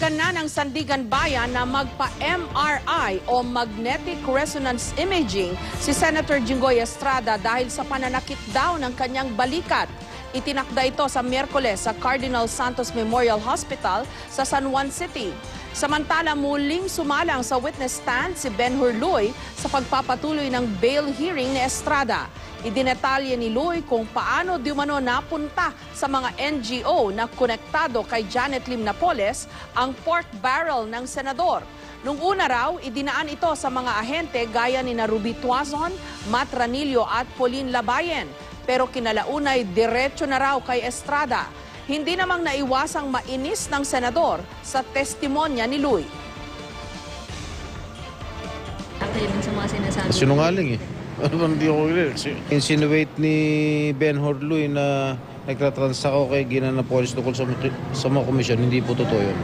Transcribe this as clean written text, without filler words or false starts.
Pinayagan na ng Sandigan Bayan na magpa-MRI o Magnetic Resonance Imaging si Senator Jinggoy Estrada dahil sa pananakit daw ng kanyang balikat. Itinakda ito sa Miyerkules sa Cardinal Santos Memorial Hospital sa San Juan City. Samantala, muling sumalang sa witness stand si Ben-Hur Luy sa pagpapatuloy ng bail hearing ni Estrada. Idinetalye ni Luy kung paano di umano napunta sa mga NGO na konektado kay Janet Lim Napoles ang pork barrel ng senador. Nung una raw, idinaan ito sa mga ahente gaya ni Ruby Tuazon, Matt Ranillo at Pauline Labayen. Pero kinalaunay, diretso na raw kay Estrada. Hindi namang naiwasang mainis ng senador sa testimonya ni Luy. Sa mga sinasabi. Sinungaling eh. Ano ba hindi ako insinuate ni Ben-Hur Luy na nagtatransa ako kay Gina Napoles tungkol sa mga komisyon. Hindi po totoo yun.